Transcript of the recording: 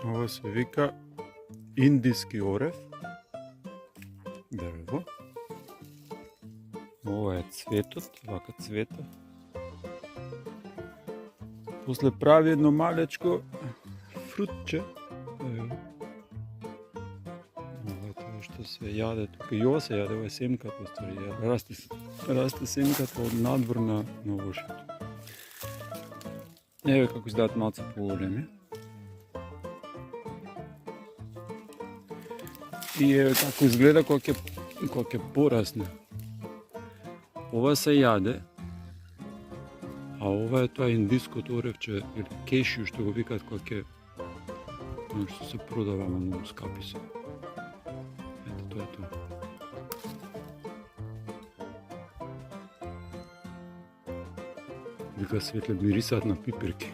Ова се вика индиски орев. Дрво. Ова е цветот, вака цвета. После прави едно малечко фрутче. Ова е тоа што се јаде тука. И ова се јаде, ова е семката уствари. Расте семката од надвор на овошето. Еве како изгледат малце поголеми. И еве како изгледа кога ќе порасне. Ова се јаде, а ова е тоа индиското оревче или кешју што го викаат кога ќе што се продава на многу скапи се. Ето тоа е тоа. Вика Светле, мирисаат на пиперки.